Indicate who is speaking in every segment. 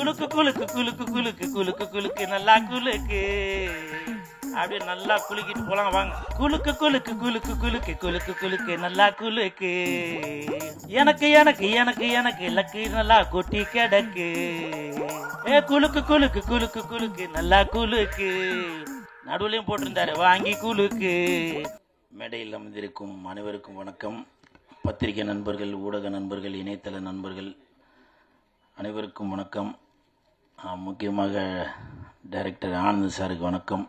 Speaker 1: குலுக்கு குலுக்கு குலுக்கு குலுக்கு குலுக்கு குலுக்கு நல்லா குலுக்கு. அப்படியே நல்லா குலுக்கிட்டு போலாம் வாங்க. குலுக்கு குலுக்கு குலுக்கு குலுக்கு குலுக்கு குலுக்கு நல்லா குலுக்கு. எனக்கு எனக்கு எனக்கு எனக்கு லக்கு நல்லா கொட்டி கிடக்கு. குலுக்கு குலுக்கு குலுக்கு குலுக்கு நல்லா குலுக்கு. நடுவுலையும் போட்டிருந்தாரு வாங்கி குலுக்கு. மேடையில் அமர்ந்திருக்கும் அனைவருக்கும் வணக்கம். பத்திரிகை நண்பர்கள், ஊடக நண்பர்கள், இணையதள நண்பர்கள் அனைவருக்கும் வணக்கம். முக்கியமாக டைரக்டர் ஆனந்த் சாருக்கு வணக்கம்.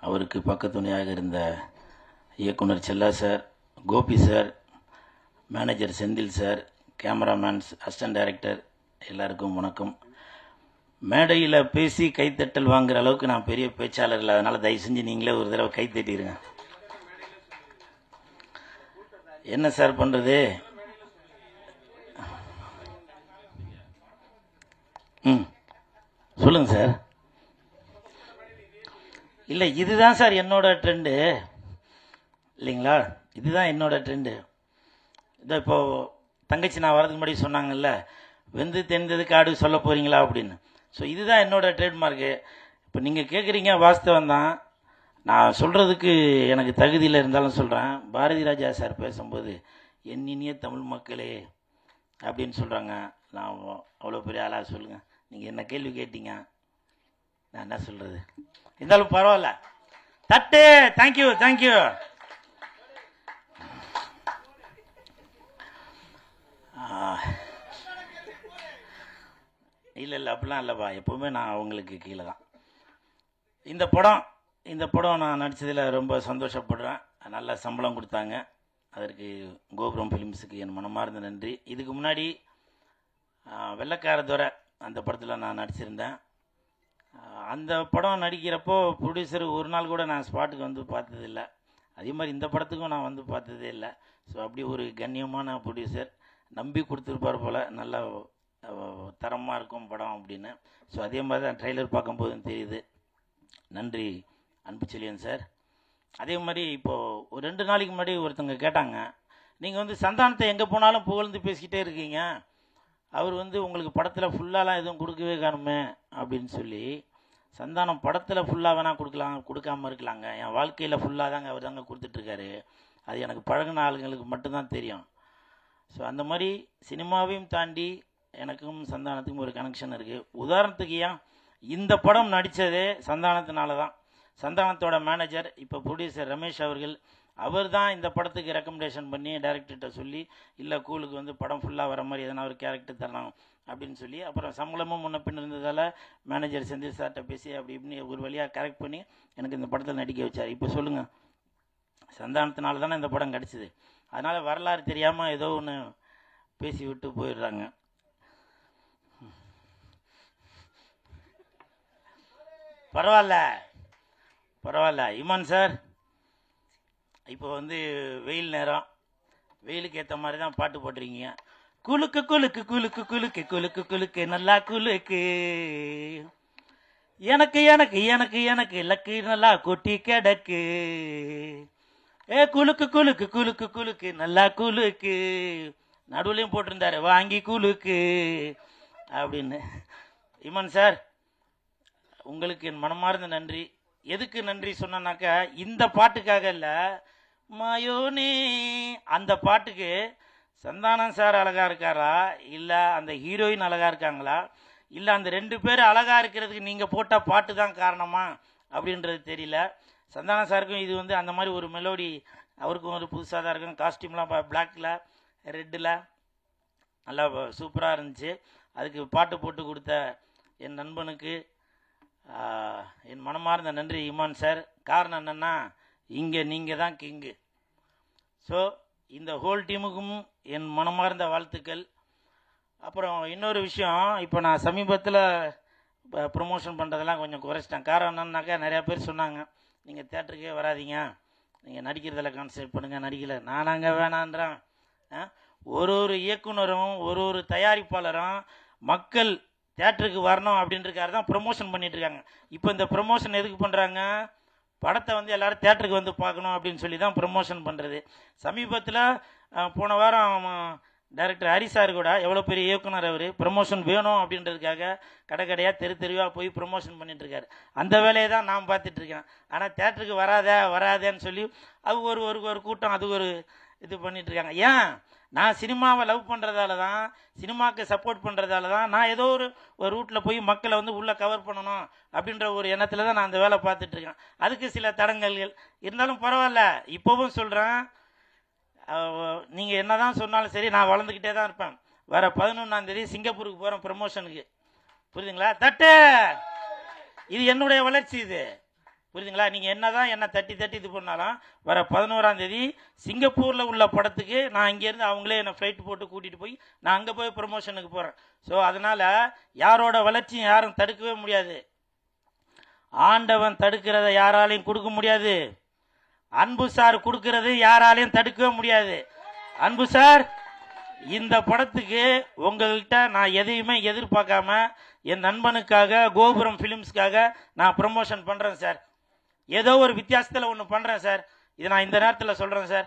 Speaker 1: அவருக்கு பக்கத்துணையாக இருந்த இயக்குனர் Chella sir, Gopi sir, manager Senthil sir, cameramen, assistant director எல்லாருக்கும் வணக்கம். மேடையில் பேசி கைத்தட்டல் வாங்குற அளவுக்கு நான் பெரிய பேச்சாளர் இல்லை, அதனால் தயவு செஞ்சு நீங்களே ஒரு தடவை கைத்தட்டிடுங்க. என்ன சார் பண்ணுறது? சொல்லுங்க சார். இல்லை, இதுதான் சார் என்னோட ட்ரெண்டு இல்லைங்களா? இதுதான் என்னோட ட்ரெண்டு. இதோ இப்போ தங்கச்சி நான் வரதுக்கு முன்னாடி சொன்னாங்கல்ல, வெந்து தெரிந்தது காடு சொல்ல போகிறீங்களா அப்படின்னு. ஸோ இதுதான் என்னோட ட்ரேட்மார்க்கு. இப்போ நீங்கள் கேட்குறீங்க, வாஸ்தவம் தான். நான் சொல்கிறதுக்கு எனக்கு தகுதியில் இருந்தாலும் சொல்கிறேன். பாரதி ராஜா சார் பேசும்போது என் இனிய தமிழ் மக்களே அப்படின்னு சொல்கிறாங்க. நான் அவ்வளோ பெரிய ஆளாக சொல்லுங்கள். நீங்கள் என்ன கேள்வி கேட்டீங்க, நான் என்ன சொல்கிறது? இருந்தாலும் பரவாயில்ல. தட்டு. Thank you thank you. இல்லை அப்படிலாம் இல்லைப்பா, எப்போவுமே நான் அவங்களுக்கு கீழே தான். இந்த படம் நான் நடித்ததில் ரொம்ப சந்தோஷப்படுறேன். நல்ல சம்பளம் கொடுத்தாங்க. அதற்கு கோபுரம் ஃபிலிம்ஸுக்கு என் மனமார்ந்த நன்றி. இதுக்கு முன்னாடி வெள்ளைக்கார துரை அந்த படத்தில் நான் நடிச்சிருந்தேன். அந்த படம் நடிக்கிறப்போ ப்ரொடியூசர் ஒரு நாள் கூட நான் ஸ்பாட்டுக்கு வந்து பார்த்ததில்லை. அதே மாதிரி இந்த படத்துக்கும் நான் வந்து பார்த்ததே இல்லை. ஸோ அப்படி ஒரு கண்ணியமான ப்ரொடியூசர், நம்பி கொடுத்துருப்பார் போல், நல்லா தரமாக இருக்கும் படம் அப்படின்னு. ஸோ அதே மாதிரி தான் ட்ரெய்லர் பார்க்கும்போதும் தெரியுது. நன்றி அன்பு செல்லியன் சார். அதே மாதிரி இப்போது ஒரு 2 நாளைக்கு முன்னாடி ஒருத்தங்க கேட்டாங்க, நீங்கள் வந்து சந்தானத்தை எங்கே போனாலும் புகழ்ந்து பேசிக்கிட்டே இருக்கீங்க, அவர் வந்து உங்களுக்கு படத்தில் ஃபுல்லாலாம் எதுவும் கொடுக்கவே காணுமே அப்படின்னு சொல்லி. சந்தானம் படத்தில் ஃபுல்லாக வேணால் கொடுக்காமல் இருக்கலாங்க. என் வாழ்க்கையில் ஃபுல்லாக தாங்க அவர் தாங்க கொடுத்துட்ருக்காரு. அது எனக்கு பழகின ஆளுங்களுக்கு மட்டும்தான் தெரியும். ஸோ அந்த மாதிரி சினிமாவையும் தாண்டி எனக்கும் சந்தானத்துக்கும் ஒரு கனெக்ஷன் இருக்குது. உதாரணத்துக்கு ஏன் இந்த படம் நடித்ததே சந்தானத்தினால தான். சந்தானத்தோட மேனேஜர், இப்போ ப்ரொடியூசர் ரமேஷ் அவர்கள், அவர் தான் இந்த படத்துக்கு ரெக்கமெண்டேஷன் பண்ணி டைரக்டர்கிட்ட சொல்லி, இல்லை கூலுக்கு வந்து படம் ஃபுல்லாக வர மாதிரி எதனா ஒரு கேரக்டர் தரலாம் அப்படின்னு சொல்லி, அப்புறம் சம்பளமும் முன்ன பின் இருந்ததால் மேனேஜர் செந்தில் சார்கிட்ட பேசி அப்படி இப்படின்னு ஒரு வழியாக கரெக்ட் பண்ணி எனக்கு இந்த படத்தில் நடிக்க வச்சார். இப்போ சொல்லுங்கள், சந்தானத்தினால தானே இந்த படம் கிடச்சிது. அதனால் வரலாறு தெரியாமல் ஏதோ ஒன்று பேசி விட்டு போயிடுறாங்க. பரவாயில்ல இமான் சார். இப்போ வந்து வெயில் நேரம், வெயிலுக்கு ஏற்ற மாதிரி தான் பாட்டு போட்டிருக்கீங்க. குலுக்கு குலுக்கு குலுக்கு குலுக்கு குலுக்கு குலுக்கு நல்லா குலுக்கு. எனக்கு எனக்கு எனக்கு எனக்கு லக்கு நல்லா கொட்டி கிடக்கு. குலுக்கு குலுக்கு குலுக்கு குலுக்கு நல்லா குலுக்கு. நடுவுலையும் போட்டிருந்தாரு வாங்கி குலுக்கு அப்படின்னு. இமான் சார், உங்களுக்கு என் மனமார்ந்த நன்றி. எதுக்கு நன்றி சொன்னாக்கா, இந்த பாட்டுக்காக இல்லை, மாயோனே அந்த பாட்டுக்கு சந்தானம் சார் அழகாக இருக்காரா, இல்லை அந்த ஹீரோயின் அழகாக இருக்காங்களா, இல்லை அந்த 2 பேர் அழகாக இருக்கிறதுக்கு நீங்கள் போட்ட பாட்டு தான் காரணமா அப்படின்றது தெரியல. சந்தானம் சாருக்கும் இது வந்து அந்த மாதிரி ஒரு மெலோடி, அவருக்கும் ஒரு புதுசாக தான் இருக்கும். காஸ்டியூம்லாம் பிளாக்கில் ரெட்டில் நல்லா சூப்பராக இருந்துச்சு. அதுக்கு பாட்டு போட்டு கொடுத்த என் நண்பனுக்கு என் மனமார்ந்த நன்றி இமான் சார். காரணம் என்னென்னா, இங்கே நீங்கள் தான் கிங்கு. ஸோ இந்த ஹோல் டீமுக்கும் என் மனமார்ந்த வாழ்த்துக்கள். அப்புறம் இன்னொரு விஷயம், இப்போ நான் சமீபத்தில் ப்ரொமோஷன் பண்ணுறதெல்லாம் கொஞ்சம் குறைச்சிட்டேன். காரணம் என்னன்னாக்கா, நிறையா பேர் சொன்னாங்க, நீங்கள் தேட்டருக்கே வராதிங்க, நீங்கள் நடிக்கிறதில் கான்சன்ட்ரேட் பண்ணுங்கள். நடிக்கலை, நானாங்க வேணான்றேன். ஒரு இயக்குனரும் ஒரு தயாரிப்பாளரும் மக்கள் தேட்டருக்கு வரணும் அப்படின்றக்காக தான் ப்ரொமோஷன் பண்ணிகிட்ருக்காங்க. இப்போ இந்த ப்ரொமோஷன் எதுக்கு பண்ணுறாங்க? படத்தை வந்து எல்லோரும் தேட்டருக்கு வந்து பார்க்கணும் அப்படின்னு சொல்லி தான் ப்ரொமோஷன் பண்ணுறது. சமீபத்தில் போன வாரம் டைரக்டர் ஹரி சார் கூட எவ்வளோ பெரிய இயக்குனர், அவர் ப்ரமோஷன் வேணும் அப்படின்றதுக்காக கடை கடையாக தெருவாக போய் ப்ரமோஷன் பண்ணிட்டு இருக்காரு. அந்த வேலையை தான் நான் பார்த்துட்டு இருக்கேன். ஆனால் தேட்டருக்கு வராதேன்னு சொல்லி அது ஒரு ஒரு ஒரு கூட்டம், அது ஒரு இது பண்ணிட்டு இருக்காங்க. ஏன் நான் சினிமாவை லவ் பண்ணுறதால தான், சினிமாவுக்கு சப்போர்ட் பண்ணுறதால தான் நான் ஏதோ ஒரு ரூட்டில் போய் மக்களை வந்து உள்ளே கவர் பண்ணணும் அப்படின்ற ஒரு எண்ணத்தில் தான் நான் அந்த வேலை பார்த்துட்டு இருக்கேன். அதுக்கு சில தடங்கல்கள் இருந்தாலும் பரவாயில்ல. இப்போவும் சொல்கிறேன், நீங்கள் என்ன தான் சொன்னாலும் சரி, நான் வளர்ந்துக்கிட்டே தான் இருப்பேன். வர 11ஆம் தேதி சிங்கப்பூருக்கு போகிறேன் ப்ரமோஷனுக்கு. புரியுதுங்களா? தட்டு, இது என்னுடைய வளர்ச்சி. இது புரியுதுங்களா? நீங்கள் என்ன தான் என்ன தட்டி இது பண்ணாலும் வர 11ஆம் தேதி சிங்கப்பூரில் உள்ள படத்துக்கு நான் இங்கேருந்து அவங்களே என்னை ஃப்ளைட் போட்டு கூட்டிகிட்டு போய் நான் அங்கே போய் ப்ரமோஷனுக்கு போகிறேன். ஸோ அதனால் யாரோட வளர்ச்சியும் யாரும் தடுக்கவே முடியாது. ஆண்டவன் தடுக்கிறத யாராலையும் கொடுக்க முடியாது. அன்பு சார் கொடுக்கறது யாராலையும் தடுக்கவே முடியாது. அன்பு சார், இந்த படத்துக்கு உங்கள்கிட்ட நான் எதையுமே எதிர்பார்க்காம என் நண்பனுக்காக, கோபுரம் ஃபிலிம்ஸ்க்காக நான் ப்ரமோஷன் பண்ணுறேன் சார். ஏதோ ஒரு வித்தியாசத்தில் ஒன்று பண்ணுறேன் சார். இதை நான் இந்த நேரத்தில் சொல்கிறேன் சார்.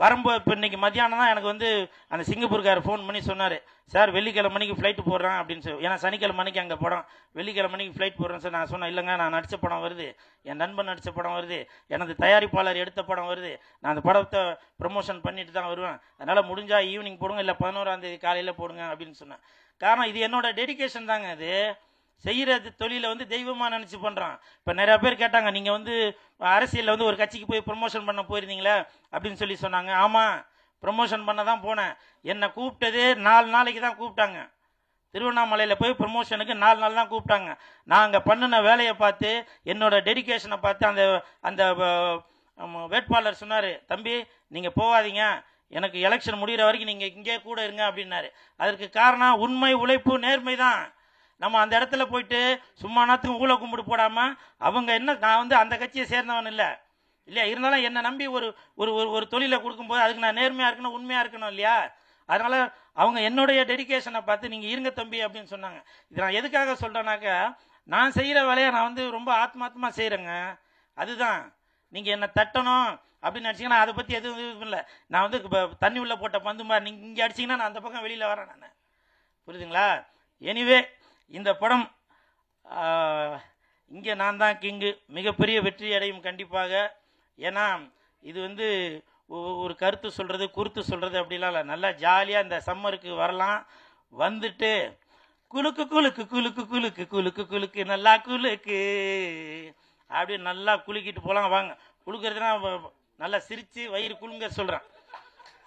Speaker 1: வரும்போது இப்போ இன்றைக்கி மத்தியானம் தான் எனக்கு வந்து அந்த சிங்கப்பூர்கார் ஃபோன் பண்ணி சொன்னார், சார் வெள்ளிக்கிழமை மணிக்கு ஃப்ளைட்டு போடுறேன் அப்படின்னு சொல்லி. ஏன்னா சனிக்கிழமை மணிக்கு அங்கே படம், வெள்ளிக்கிழமை மணிக்கு ஃப்ளைட் போடுறேன் சார். நான் சொன்னேன், இல்லைங்க, நான் நடித்த படம் வருது, என் நண்பன் நடித்த படம் வருது, எனது தயாரிப்பாளர் எடுத்த படம் வருது, நான் அந்த படத்தை ப்ரமோஷன் பண்ணிட்டு தான் வருவேன். அதனால் முடிஞ்சால் ஈவினிங் போடுங்க, இல்லை 11ஆம் தேதி காலையில் போடுங்க அப்படின்னு சொன்னேன். காரணம் இது என்னோட டெடிக்கேஷன் தாங்க. அது செய்கிற தொழிலை வந்து தெய்வமாக நினச்சி பண்ணுறான். இப்போ நிறையா பேர் கேட்டாங்க, நீங்கள் வந்து அரசியலில் வந்து ஒரு கட்சிக்கு போய் ப்ரமோஷன் பண்ண போயிருந்தீங்களே அப்படின்னு சொல்லி சொன்னாங்க. ஆமாம், ப்ரமோஷன் பண்ண தான் போனேன். என்னை கூப்பிட்டது 4 நாளைக்கு தான் கூப்பிட்டாங்க. திருவண்ணாமலையில் போய் ப்ரமோஷனுக்கு 4 நாள் தான் கூப்பிட்டாங்க. நான் அங்கே பண்ணின வேலையை பார்த்து, என்னோட டெடிக்கேஷனை பார்த்து அந்த அந்த வேட்பாளர் சொன்னார், தம்பி நீங்கள் போகாதீங்க, எனக்கு எலெக்ஷன் முடிகிற வரைக்கும் நீங்கள் இங்கே கூட இருங்க அப்படின்னாரு. அதற்கு காரணம் உண்மை, உழைப்பு, நேர்மை தான். நம்ம அந்த இடத்துல போயிட்டு சும்மா நாத்துக்கும் ஊழ கும்பிடு போடாமல், அவங்க என்ன, நான் வந்து அந்த கட்சியை சேர்ந்தவன் இல்லை இல்லையா, இருந்தாலும் என்னை நம்பி ஒரு ஒரு ஒரு தொழிலை கொடுக்கும்போது அதுக்கு நான் நேர்மையாக இருக்கணும், உண்மையாக இருக்கணும் இல்லையா. அதனால் அவங்க என்னுடைய டெடிக்கேஷனை பார்த்து நீங்கள் இருங்க தம்பி அப்படின்னு சொன்னாங்க. இது நான் எதுக்காக சொல்கிறேன்னாக்கா, நான் செய்கிற வேலையை நான் வந்து ரொம்ப ஆத்மார்த்தமாக செய்கிறேங்க. அதுதான். நீங்கள் என்னை தட்டணும் அப்படின்னு நினச்சிங்கன்னா அதை பற்றி எதுவும் இது இல்லை. நான் வந்து தண்ணி உள்ள போட்ட பந்து மாதிரி நீங்கள் இங்கே அடிச்சிங்கன்னா நான் அந்த பக்கம் வெளியில் வரேன் நான். புரியுதுங்களா? எனிவே, இந்த படம் இங்கே நான் தான் கிங்கு மிகப்பெரிய வெற்றி அடையும் கண்டிப்பாக. ஏன்னா இது வந்து ஒரு கருத்து சொல்கிறது, குறுத்து சொல்கிறது அப்படிலாம் இல்லை. நல்லா ஜாலியாக இந்த சம்மருக்கு வரலாம், வந்துட்டு குலுக்கு குலுக்கு குலுக்கு குலுக்கு குலுக்கு குலுக்கு நல்லா குலுக்கு அப்படின்னு நல்லா குலுக்கிட்டு போகலாம். வாங்க, குலுக்கிறதுனா நல்லா சிரித்து வயிறு குலுங்க சொல்கிறேன்,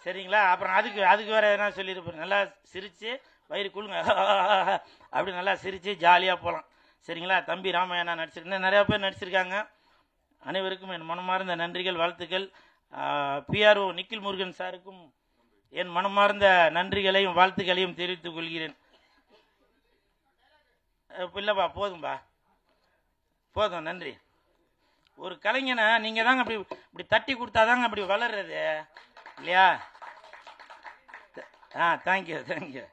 Speaker 1: சரிங்களா? அப்புறம் அதுக்கு வேறு எதனா சொல்லியிருப்பேன், நல்லா சிரித்து வயிறு குலுங்க அப்படி நல்லா சிரித்து ஜாலியாக போகலாம், சரிங்களா? தம்பி ராமையா நடிச்சிருக்கேன், நிறையா பேர் நடிச்சிருக்காங்க. அனைவருக்கும் என் மனமார்ந்த நன்றிகள், வாழ்த்துக்கள். பிஆர்ஓ நிக்கில் முருகன் சாருக்கும் என் மனமார்ந்த நன்றிகளையும் வாழ்த்துக்களையும் தெரிவித்துக் கொள்கிறேன். இல்லைப்பா, போதும்பா, போதும், நன்றி. ஒரு கலைஞனை நீங்கள் தாங்க இப்படி தட்டி கொடுத்தாதாங்க அப்படி வளர்றது இல்லையா? தேங்க்யூ.